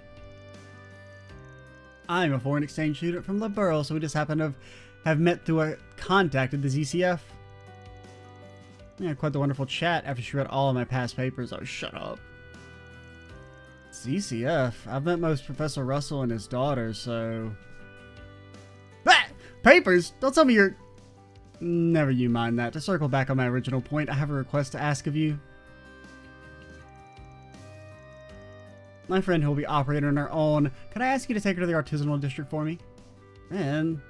Speaker 1: I'm a foreign exchange student from the Burl, so we just happen to have met through a contact at the ZCF. We had quite the wonderful chat after she read all of my past papers. Oh, shut up. ZCF? I've met most Professor Russell and his daughter, so... Ah! Papers? Don't tell me you're... Never you mind that. To circle back on my original point, I have a request to ask of you. My friend who will be operating on her own, can I ask you to take her to the artisanal district for me? And...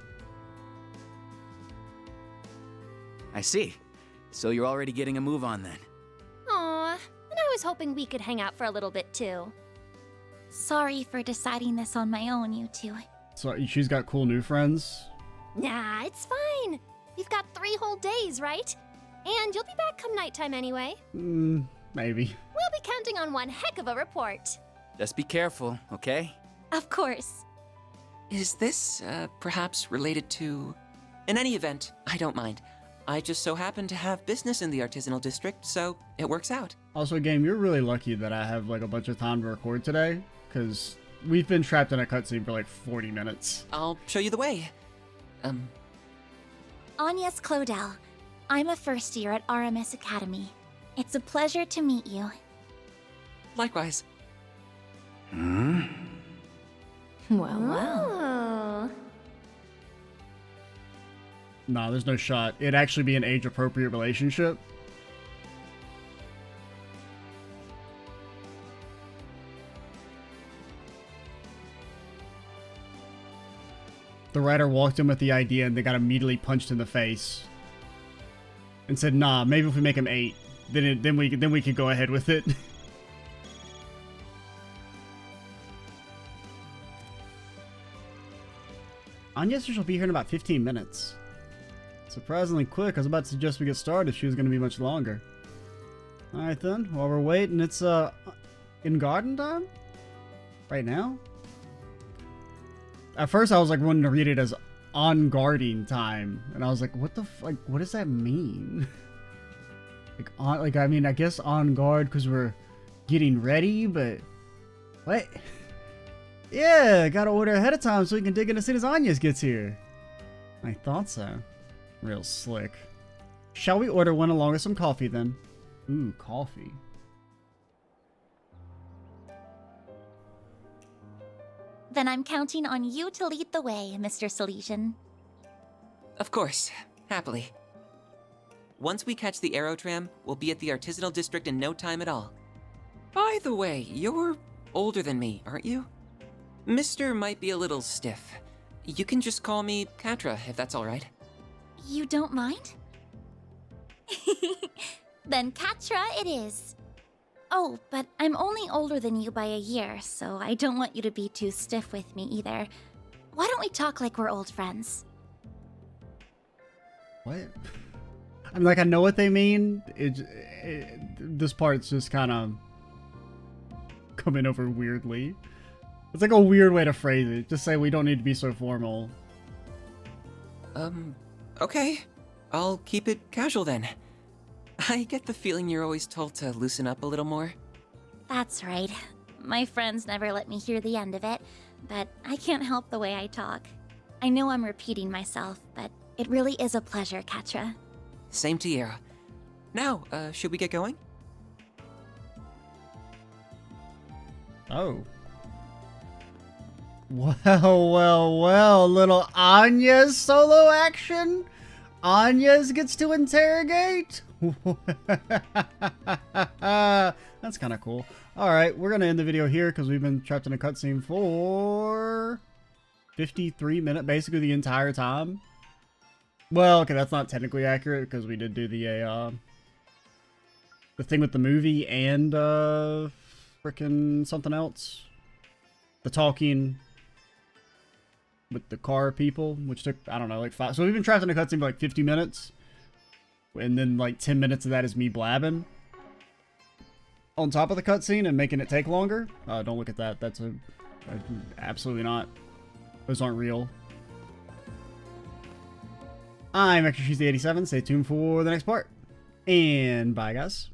Speaker 12: I see. So you're already getting a move on then.
Speaker 11: Aw, and I was hoping we could hang out for a little bit too.
Speaker 4: Sorry for deciding this on my own, you two.
Speaker 1: So she's got cool new friends?
Speaker 11: Nah, it's fine. We've got 3 whole days, right? And you'll be back come nighttime anyway.
Speaker 1: Maybe.
Speaker 11: We'll be counting on one heck of a report.
Speaker 12: Just be careful, okay?
Speaker 11: Of course.
Speaker 14: Is this, perhaps related to... In any event, I don't mind. I just so happen to have business in the artisanal district, so it works out.
Speaker 1: Also, game, you're really lucky that I have like a bunch of time to record today, because we've been trapped in a cutscene for like 40 minutes.
Speaker 14: I'll show you the way.
Speaker 4: Agnes Clodell. I'm a first year at RMS Academy. It's a pleasure to meet you.
Speaker 14: Likewise.
Speaker 6: Well.
Speaker 1: Nah, there's no shot. It'd actually be an age-appropriate relationship. The writer walked in with the idea and they got immediately punched in the face. And said, nah, maybe if we make him 8, then we could go ahead with it. Anya says she'll be here in about 15 minutes. Surprisingly quick. I was about to suggest we get started if she was going to be much longer. Alright then, while we're waiting, it's in garden time? Right now? At first I was like wanting to read it as on guarding time, and I was like, what the like what does that mean? I mean, I guess on guard because we're getting ready, but what? Yeah, gotta order ahead of time so we can dig in as soon as Anya's gets here. I thought so. Real slick. Shall we order one along with some coffee then? Ooh, coffee.
Speaker 4: Then I'm counting on you to lead the way, Mr. Salesian.
Speaker 14: Of course, happily. Once we catch the Aerotram, we'll be at the artisanal district in no time at all. By the way, you're older than me, aren't you? Mr. might be a little stiff. You can just call me Katra, if that's alright.
Speaker 4: You don't mind?
Speaker 15: Then Katra it is.
Speaker 4: Oh, but I'm only older than you by a year, so I don't want you to be too stiff with me either. Why don't we talk like we're old friends?
Speaker 1: What? I'm like, I know what they mean. This part's just kind of coming over weirdly. It's like a weird way to phrase it. Just say we don't need to be so formal.
Speaker 14: Okay. I'll keep it casual then. I get the feeling you're always told to loosen up a little more.
Speaker 4: That's right. My friends never let me hear the end of it, but I can't help the way I talk. I know I'm repeating myself, but it really is a pleasure, Katra.
Speaker 14: Same to you. Now, should we get going?
Speaker 1: Oh. Well, little Anya's solo action? Anya's gets to interrogate? That's kind of cool. Alright, we're going to end the video here because we've been trapped in a cutscene for 53 minutes, basically the entire time. Well, okay, that's not technically accurate because we did do the thing with the movie and frickin' something else. The talking with the car people, which took, I don't know, like 5. So we've been trapped in a cutscene for like 50 minutes. And then like 10 minutes of that is me blabbing on top of the cutscene and making it take longer. Don't look at that. That's absolutely not. Those aren't real. I'm Extra Cheese 87. Stay tuned for the next part. And bye, guys.